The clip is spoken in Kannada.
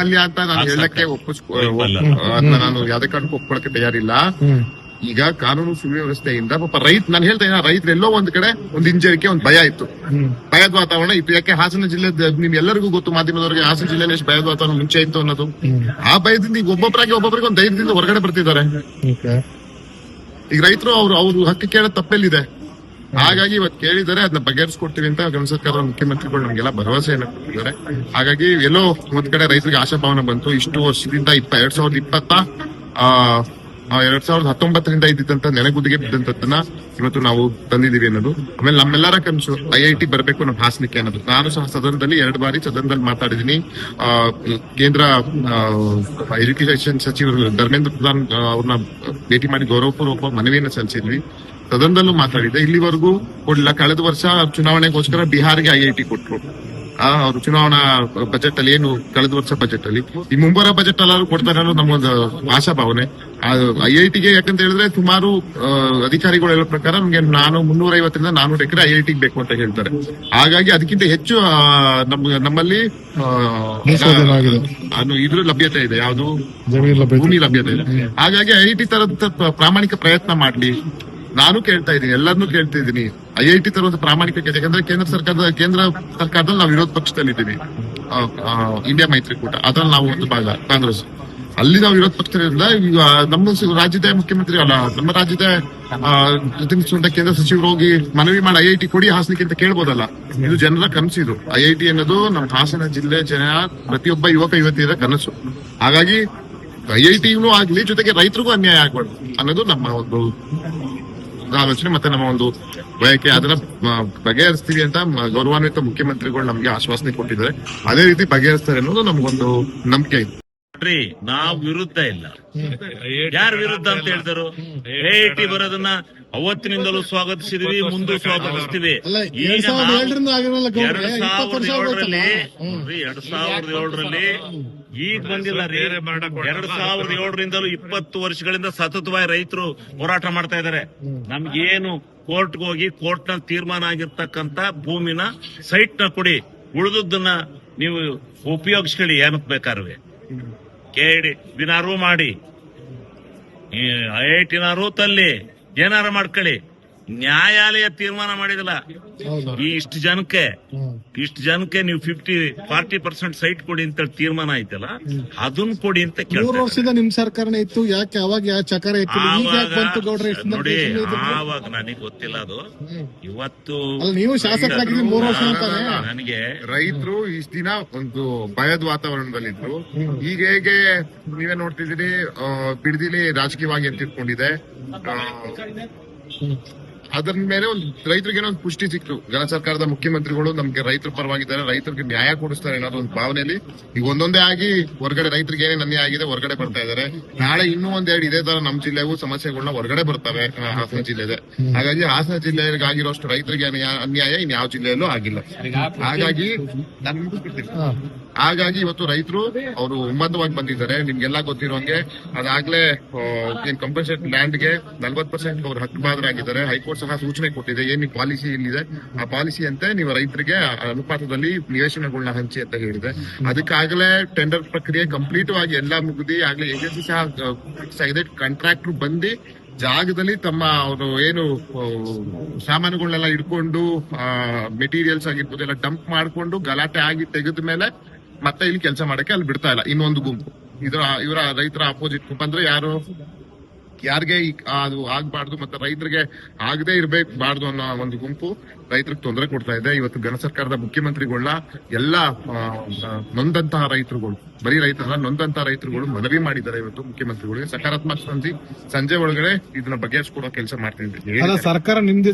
ವೈಫಲ್ಯ ಅಂತ ನಾನು ಹೇಳಕ್ಕೆ ಅದನ್ನ ನಾನು ಯಾವ್ದೇ ಕಾರಣಕ್ಕೂ ಒಪ್ಕೊಳಕ್ಕೆ ತಯಾರಿಲ್ಲ. ಈಗ ಕಾನೂನು ಸುವ್ಯವಸ್ಥೆಯಿಂದ ಪಾಪ ನಾನು ಹೇಳ್ತಾ ಇದ್ದೀನಿ, ರೈತರು ಎಲ್ಲೋ ಒಂದ್ ಕಡೆ ಒಂದು ಹಿಂಜರಿಕೆ, ಒಂದು ಭಯ ಇತ್ತು, ಭಯದ ವಾತಾವರಣ ಇತ್ತು. ಯಾಕೆ ಹಾಸನ ಜಿಲ್ಲೆ ನಿಮ್ ಎಲ್ಲರಿಗೂ ಗೊತ್ತು, ಮಾಧ್ಯಮದವರಿಗೆ ಹಾಸನ ಜಿಲ್ಲೆಯಲ್ಲಿ ಎಷ್ಟು ಭಯದ ವಾತಾವರಣ ಮುಂಚೆ ಇತ್ತು ಅನ್ನೋದು. ಆ ಭಯದಿಂದ ಈಗ ಒಬ್ಬೊಬ್ಬರಿಗೆ ಒಂದು ಧೈರ್ಯದಿಂದ ಹೊರಗಡೆ ಬರ್ತಿದ್ದಾರೆ. ಈಗ ರೈತರು ಅವ್ರು ಹಕ್ಕಿ ಕೇಳೋದು ತಪ್ಪೆಲ್ಲಿದೆ. ಹಾಗಾಗಿ ಇವತ್ತು ಕೇಳಿದರೆ ಅದನ್ನ ಬಗೆಹರಿಸ್ಕೊಡ್ತೀವಿ ಅಂತ ಗಣ ಸರ್ಕಾರದ ಮುಖ್ಯಮಂತ್ರಿಗಳು ನಮಗೆಲ್ಲ ಭರವಸೆಯನ್ನು ಕೊಟ್ಟಿದ್ದಾರೆ. ಹಾಗಾಗಿ ಎಲ್ಲೋ ಒಂದ್ ಕಡೆ ರೈತರಿಗೆ ಆಶಾಭಾವನೆ ಬಂತು. ಇಷ್ಟು ವರ್ಷದಿಂದ 2019ರಿಂದ ಇದ್ದಿದ್ದಂತ ನೆನೆಗುದಿಗೆ ಬಿದ್ದಂತದನ್ನ ಇವತ್ತು ನಾವು ತಂದಿದೀವಿ ಅನ್ನೋದು. ಆಮೇಲೆ ನಮ್ಮೆಲ್ಲರ ಕನಸು IIT ಬರಬೇಕು ನಮ್ಮ ಹಾಸನಕ್ಕೆ ಅನ್ನೋದು. ನಾನು ಸಹ ಸದನದಲ್ಲಿ 2 ಬಾರಿ ಸದನದಲ್ಲಿ ಮಾತಾಡಿದೀನಿ. ಕೇಂದ್ರ ಎಜುಕೇಶನ್ ಸಚಿವರು ಧರ್ಮೇಂದ್ರ ಪ್ರಧಾನ್ ಅವ್ರನ್ನ ಭೇಟಿ ಮಾಡಿ ಗೌರವಪೂರ್ವಕ ಮನವಿಯನ್ನು ಸಲ್ಲಿಸಿದ್ವಿ. ಸದನದಲ್ಲೂ ಮಾತಾಡಿದೆ. ಇಲ್ಲಿವರೆಗೂ ಕೊಡ್ಲಿಲ್ಲ. ಕಳೆದ ವರ್ಷ ಚುನಾವಣೆಗೋಸ್ಕರ ಬಿಹಾರ್ಗೆ IIT ಕೊಟ್ರು. ಅವರು ಚುನಾವಣಾ ಬಜೆಟ್ ಅಲ್ಲಿ ಏನು ಕಳೆದ ವರ್ಷ ಬಜೆಟ್ ಅಲ್ಲಿ ಈ ಮುಂಬರುವ ಬಜೆಟ್ ಅಲ್ಲಾದ್ರೂ ಕೊಡ್ತಾರೆ ಅನ್ನೋದು ನಮ್ಮೊಂದು ಆಶಾಭಾವನೆ. IITಗೆ ಯಾಕಂತ ಹೇಳಿದ್ರೆ ಸುಮಾರು ಅಧಿಕಾರಿಗಳು ಹೇಳೋ ಪ್ರಕಾರ ನಮ್ಗೆ 350ರಿಂದ 400 ಎಕರೆ IITಗೆ ಬೇಕು ಅಂತ ಹೇಳ್ತಾರೆ. ಹಾಗಾಗಿ ಅದಕ್ಕಿಂತ ಹೆಚ್ಚು ನಮ್ಮಲ್ಲಿ ಇದ್ರ ಲಭ್ಯತೆ ಇದೆ, ಯಾವುದು ಭೂಮಿ ಲಭ್ಯತೆ ಇದೆ. ಹಾಗಾಗಿ IIT ತರದ ಪ್ರಾಮಾಣಿಕ ಪ್ರಯತ್ನ ಮಾಡ್ಲಿ. ನಾನು ಕೇಳ್ತಾ ಇದ್ದೀನಿ, ಎಲ್ಲರನ್ನೂ ಕೇಳ್ತಾ ಇದ್ದೀನಿ, IIT ತರುವಂತ ಪ್ರಾಮಾಣಿಕತೆ. ಯಾಕಂದ್ರೆ ಕೇಂದ್ರ ಸರ್ಕಾರದಲ್ಲಿ ನಾವು ವಿರೋಧ ಪಕ್ಷದಲ್ಲಿದ್ದೀವಿ, ಇಂಡಿಯಾ ಮೈತ್ರಿಕೂಟ, ಅದ್ರಲ್ಲಿ ನಾವು ಒಂದು ಭಾಗ ಕಾಂಗ್ರೆಸ್. ಅಲ್ಲಿ ನಾವು ವಿರೋಧ ಪಕ್ಷದಿಂದ ಈಗ ನಮ್ಮ ರಾಜ್ಯದ ಮುಖ್ಯಮಂತ್ರಿ ಅಲ್ಲ, ನಮ್ಮ ರಾಜ್ಯದ ಕೇಂದ್ರ ಸಚಿವರು ಹೋಗಿ ಮನವಿ ಮಾಡಿ IIT ಕೊಡಿ ಹಾಸನಕ್ಕೆ ಅಂತ ಕೇಳ್ಬೋದಲ್ಲ. ಇದು ಜನರ ಕನಸು. ಇದು IIT ಅನ್ನೋದು ನಮ್ಮ ಹಾಸನ ಜಿಲ್ಲೆ ಜನ ಪ್ರತಿಯೊಬ್ಬ ಯುವಕ ಯುವತಿಯರ ಕನಸು. ಹಾಗಾಗಿ IITನೂ ಆಗ್ಲಿ, ಜೊತೆಗೆ ರೈತರಿಗೂ ಅನ್ಯಾಯ ಆಗ್ಬಾರ್ದು ಅನ್ನೋದು ನಮ್ಮ ಒಂದು ಆಲೋಚನೆ ಮತ್ತೆ ನಮ್ಮ ಒಂದು ಬಯಕೆ. ಅದನ್ನ ಬಗೆಹರಿಸ್ತೀವಿ ಅಂತ ಗೌರವಾನ್ವಿತ ಮುಖ್ಯಮಂತ್ರಿಗಳು ನಮ್ಗೆ ಆಶ್ವಾಸನೆ ಕೊಟ್ಟಿದ್ದಾರೆ. ಅದೇ ರೀತಿ ಬಗೆಹರಿಸ್ತಾರೆ ಅನ್ನೋದು ನಮ್ಗೊಂದು ನಂಬಿಕೆ ಇದೆ. ನಾವು ವಿರುದ್ಧ ಇಲ್ಲ. ಯಾರು ವಿರುದ್ಧ ಅಂತ ಹೇಳಿದರು? IIT ಬರೋದನ್ನ ಅವತ್ತಿನಿಂದಲೂ ಸ್ವಾಗತಿಸಿದ್ವಿ, ಮುಂದೆ ಸ್ವಾಗತಿಸ್ತೀವಿ. ಈಗ 2007ರಲ್ಲಿ ಈಗ ಬಂದಿಲ್ಲ ರೀ. 2007ರಿಂದಲೂ 20 ವರ್ಷಗಳಿಂದ ಸತತವಾಗಿ ರೈತರು ಹೋರಾಟ ಮಾಡ್ತಾ ಇದ್ದಾರೆ. ನಮ್ಗೇನು ಕೋರ್ಟ್ಗೆ ಹೋಗಿ ಕೋರ್ಟ್ ನಲ್ಲಿ ತೀರ್ಮಾನ ಆಗಿರ್ತಕ್ಕಂತ ಭೂಮಿನ ಸೈಟ್ ನ ಕೊಡಿ, ಉಳಿದನ್ನ ನೀವು ಉಪಯೋಗಿಸ್ಕೊಳ್ಳಿ, ಏನಕ್ ಬೇಕಾರ್ವೆ ಕೇಳಿ ದಿನಾರು ಮಾಡಿ, IITನಾರು ತಲ್ಲಿ ಏನಾರ ಮಾಡ್ಕೊಳ್ಳಿ. ನ್ಯಾಯಾಲಯ ತೀರ್ಮಾನ ಮಾಡಿದಿಲ್ಲ. ಇಷ್ಟು ಜನಕ್ಕೆ ನೀವು 40% ಸೈಟ್ ಕೊಡಿ ಅಂತ ತೀರ್ಮಾನ ಆಯ್ತಲ್ಲ, ಅದನ್ನ ಕೊಡಿ ಅಂತ ಕೇಳಿ. ವರ್ಷದಿಂದ ನಿಮ್ ಸರ್ಕಾರನೇ ಇತ್ತು, ಯಾಕೆ ಅವಾಗ ಚಕಾರ ನೋಡಿ, ಆವಾಗ ನನಗೆ ಗೊತ್ತಿಲ್ಲ ಅದು. ಇವತ್ತು ನೀವು ಶಾಸಕರಾಗಿದ್ದೀರಿ 3 ವರ್ಷ ಅಂತ. ನನಗೆ ರೈತರು ಇಷ್ಟ ದಿನ ಒಂದು ಭಯದ ವಾತಾವರಣದಲ್ಲಿದ್ರು. ಈಗ ಹೇಗೆ ನೀವೇ ನೋಡ್ತಿದ್ದೀರಿ, ಬಿಡದಿಲಿ ರಾಜಕೀಯವಾಗಿ ಅಂತ ತಿಳ್ಕೊಂಡಿದೆ. ಅದರ ಮೇಲೆ ಒಂದು ರೈತರಿಗೆ ಒಂದು ಪುಷ್ಟಿ ಸಿಕ್ತು. ಜನ ಸರ್ಕಾರದ ಮುಖ್ಯಮಂತ್ರಿಗಳು ನಮ್ಗೆ ರೈತರ ಪರವಾಗಿದ್ದಾರೆ, ರೈತರಿಗೆ ನ್ಯಾಯ ಕೊಡಿಸ್ತಾರೆ ಅನ್ನೋದು ಒಂದು ಭಾವನೆಯಲ್ಲಿ ಈಗ ಒಂದೊಂದೇ ಆಗಿ ಹೊರಗಡೆ ರೈತರಿಗೆ ಏನೇನು ಅನ್ಯಾಯ ಆಗಿದೆ ಹೊರಗಡೆ ಬರ್ತಾ ಇದಾರೆ. ನಾಳೆ ಇನ್ನೂ ಒಂದೆರಡು ಇದೇ ತರ ನಮ್ಮ ಜಿಲ್ಲೆಗೂ ಸಮಸ್ಯೆಗಳನ್ನ ಹೊರಗಡೆ ಬರ್ತವೆ ಹಾಸನ ಜಿಲ್ಲೆದೆ. ಹಾಗಾಗಿ ಹಾಸನ ಜಿಲ್ಲೆಗೆ ಆಗಿರೋಷ್ಟು ರೈತರಿಗೆ ಅನ್ಯಾಯ ಇನ್ಯಾವ ಜಿಲ್ಲೆಯಲ್ಲೂ ಆಗಿಲ್ಲ. ಹಾಗಾಗಿ ಇವತ್ತು ರೈತರು ಅವರು ಒಮ್ಮತವಾಗಿ ಬಂದಿದ್ದಾರೆ. ನಿಮ್ಗೆಲ್ಲ ಗೊತ್ತಿರೋಂಗೆ ಅದಾಗ್ಲೇ ಏನ್ ಕಂಪಲ್ಸರಿ ಲ್ಯಾಂಡ್ಗೆ 40% ಅವ್ರು ಹಕ್ಕುಬಾದರಾಗಿದ್ದಾರೆ. ಹೈಕೋರ್ಟ್ ಸಹ ಸೂಚನೆ ಕೊಟ್ಟಿದೆ. ಏನ್ ಪಾಲಿಸಿ ಇಲ್ಲಿದೆ ಆ ಪಾಲಿಸಿ ಅಂತೆ ನೀವು ರೈತರಿಗೆ ಅನುಪಾತದಲ್ಲಿ ನಿವೇಶನಗಳನ್ನ ಹಂಚಿ ಅಂತ ಹೇಳಿದೆ. ಅದಕ್ಕಾಗಲೇ ಟೆಂಡರ್ ಪ್ರಕ್ರಿಯೆ ಕಂಪ್ಲೀಟ್ ಆಗಿ ಎಲ್ಲಾ ಮುಗಿದಿ ಆಗ್ಲೇ ಏಜೆನ್ಸಿ ಸಹ ಫಿಕ್ಸ್ ಆಗಿದೆ. ಕಾಂಟ್ರಾಕ್ಟರ್ ಬಂದು ಜಾಗದಲ್ಲಿ ತಮ್ಮ ಅವರು ಏನು ಸಾಮಾನುಗಳನ್ನೆಲ್ಲ ಇಟ್ಕೊಂಡು ಮೆಟೀರಿಯಲ್ಸ್ ಆಗಿರ್ಬೋದು ಎಲ್ಲ ಡಂಪ್ ಮಾಡ್ಕೊಂಡು ಗಲಾಟೆ ಆಗಿ ತೆಗೆದ ಮೇಲೆ ಮತ್ತೆ ಇಲ್ಲಿ ಕೆಲಸ ಮಾಡಕ್ಕೆ ಅಲ್ಲಿ ಬಿಡ್ತಾ ಇಲ್ಲ ಇನ್ನೊಂದು ಗುಂಪು. ಇವರ ರೈತರ ಅಪೋಸಿಟ್ ಗುಂಪು ಅಂದ್ರೆ ಯಾರಿಗೆ ಅದು ಆಗ್ಬಾರ್ದು ಮತ್ತೆ ರೈತರಿಗೆ ಆಗದೆ ಇರಬೇಕಬಾರ್ದು ಅನ್ನೋ ಒಂದು ಗುಂಪು ರೈತರಿಗೆ ತೊಂದರೆ ಕೊಡ್ತಾ ಇದೆ. ಇವತ್ತು ಘನ ಸರ್ಕಾರದ ಮುಖ್ಯಮಂತ್ರಿಗಳನ್ನ ಎಲ್ಲ ನೊಂದಂತಹ ರೈತರುಗಳು, ಬರೀ ರೈತರಲ್ಲ ನೊಂದಂತಹ ರೈತರುಗಳು ಮನವಿ ಮಾಡಿದ್ದಾರೆ ಇವತ್ತು ಮುಖ್ಯಮಂತ್ರಿಗಳಿಗೆ. ಸಕಾರಾತ್ಮಕ ಸಂಜೆ ಒಳಗಡೆ ಇದನ್ನ ಬಗೆಹರಿಸಿಕೊಡೋ ಕೆಲಸ ಮಾಡ್ತಿದ್ದೀವಿ. ಸರ್ಕಾರ ನಿಮ್ದು